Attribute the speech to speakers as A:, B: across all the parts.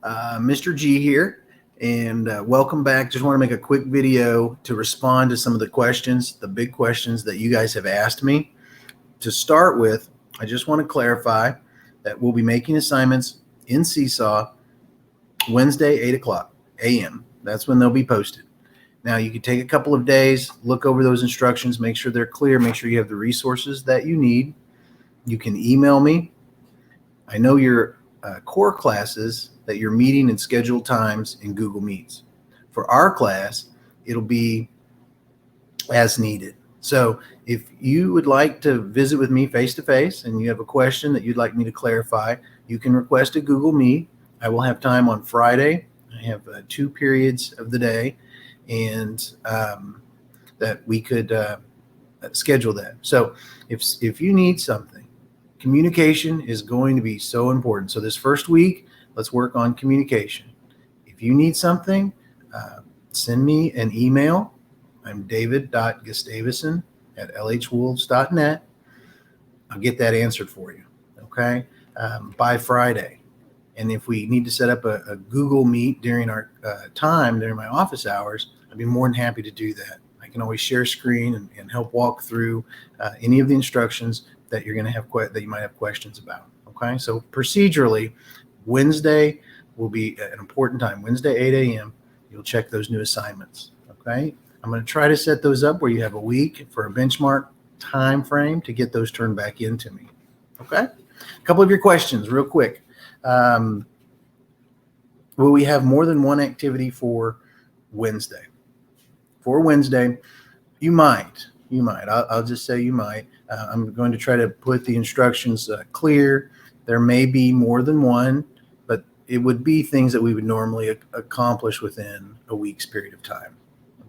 A: Mr. G here, and welcome back. Just want to make a quick video to respond to some of the questions, the big questions that you guys have asked me. To start with, I just want to clarify that we'll be making assignments in Seesaw Wednesday, 8 o'clock a.m. That's when they'll be posted. Now, you can take a couple of days, look over those instructions, make sure they're clear, make sure you have the resources that you need. You can email me. I know your core classes that you're meeting in scheduled times in Google Meets. For our class, it'll be as needed. So if you would like to visit with me face to face and you have a question that you'd like me to clarify, you can request a Google Meet. I will have time on Friday. I have 2 periods of the day, and that we could schedule that. So if you need something, communication is going to be so important. So this first week, let's work on communication. If you need something, send me an email. I'm david.gustavison@lhwolves.net. I'll get that answered for you, okay, by Friday. And if we need to set up a Google Meet during our time, during my office hours, I'd be more than happy to do that. I can always share screen and help walk through any of the instructions that you're going to have that you might have questions about. Okay, so procedurally, Wednesday will be an important time. Wednesday, 8 a.m. You'll check those new assignments. Okay, I'm going to try to set those up where you have a week for a benchmark time frame to get those turned back into me. Okay, a couple of your questions, real quick. Will we have more than one activity for Wednesday? For Wednesday, you might. I'll just say you might. I'm going to try to put the instructions clear. There may be more than one, but it would be things that we would normally accomplish within a week's period of time.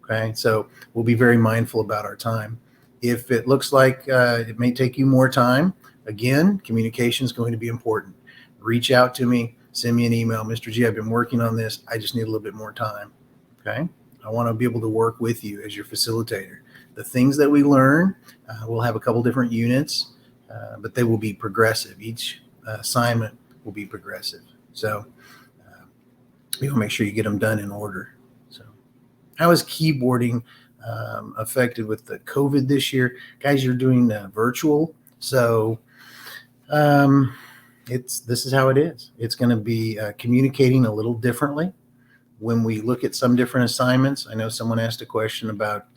A: Okay, so we'll be very mindful about our time. If it looks like it may take you more time, again, communication is going to be important. Reach out to me, send me an email. Mr. G, I've been working on this. I just need a little bit more time. Okay, I want to be able to work with you as your facilitator. The things that we learn, we'll have a couple different units, but they will be progressive. Each assignment will be progressive. So you want to make sure you get them done in order. So how is keyboarding affected with the COVID this year? Guys, you're doing virtual. So this is how it is. It's going to be communicating a little differently. When we look at some different assignments, I know someone asked a question about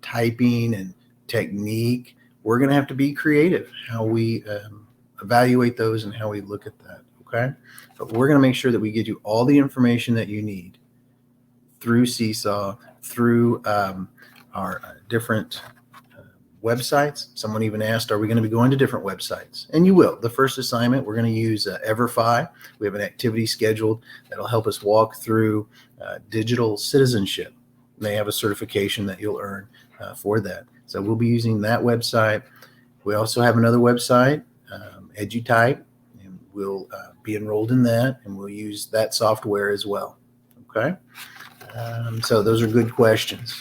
A: typing and technique. We're going to have to be creative how we evaluate those and how we look at that. Okay, but we're going to make sure that we get you all the information that you need through Seesaw, through our different websites. Someone even asked, are we going to be going to different websites? And you will. The first assignment, we're going to use EverFi. We have an activity scheduled that'll help us walk through digital citizenship. They have a certification that you'll earn for that. So we'll be using that website. We also have another website, EduType, and we'll be enrolled in that, and we'll use that software as well. Okay, so those are good questions.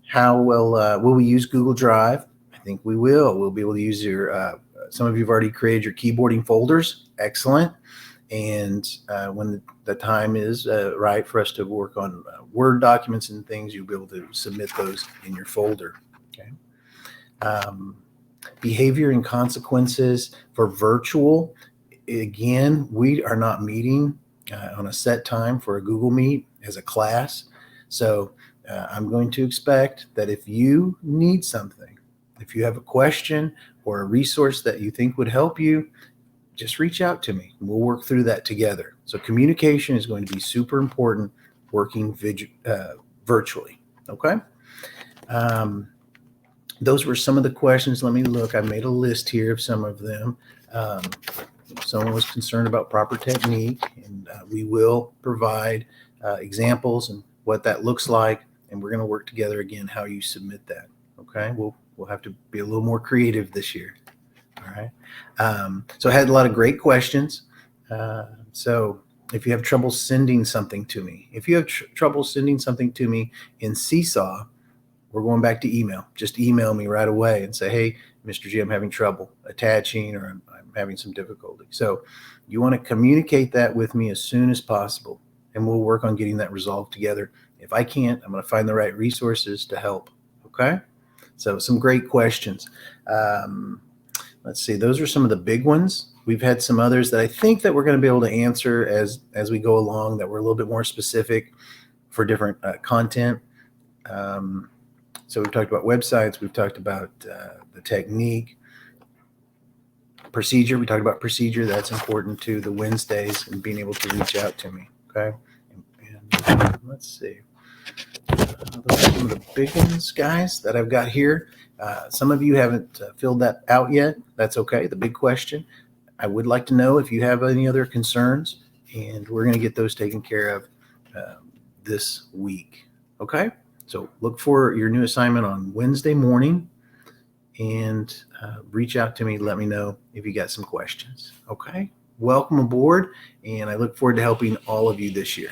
A: How will we use Google Drive? I think we will. We'll be able to use your, some of you have already created your keyboarding folders. Excellent. And when the time is right for us to work on Word documents and things, you'll be able to submit those in your folder. Okay. Behavior and consequences for virtual. Again, we are not meeting on a set time for a Google Meet as a class. So I'm going to expect that if you need something, if you have a question or a resource that you think would help you, just reach out to me. We'll work through that together. So communication is going to be super important working virtually. Okay. Those were some of the questions. Let me look. I made a list here of some of them. Someone was concerned about proper technique, and we will provide examples and what that looks like. And we're going to work together again how you submit that. Okay. We'll have to be a little more creative this year. All right. So I had a lot of great questions. So if you have trouble sending something to me, in Seesaw, we're going back to email. Just email me right away and say, hey, Mr. G, I'm having trouble attaching, or I'm having some difficulty. So you want to communicate that with me as soon as possible, and we'll work on getting that resolved together. If I can't, I'm going to find the right resources to help. Okay? So some great questions. Let's see. Those are some of the big ones. We've had some others that I think that we're going to be able to answer as we go along, that we're a little bit more specific for different content. So we've talked about websites. We've talked about the technique. Procedure. We talked about procedure. That's important too. The Wednesdays and being able to reach out to me. Okay. And let's see. Those are some of the big ones, guys, that I've got here. Some of you haven't filled that out yet. That's okay. The big question. I would like to know if you have any other concerns, and we're going to get those taken care of this week. Okay. So look for your new assignment on Wednesday morning, and reach out to me. Let me know if you got some questions. Okay. Welcome aboard, and I look forward to helping all of you this year.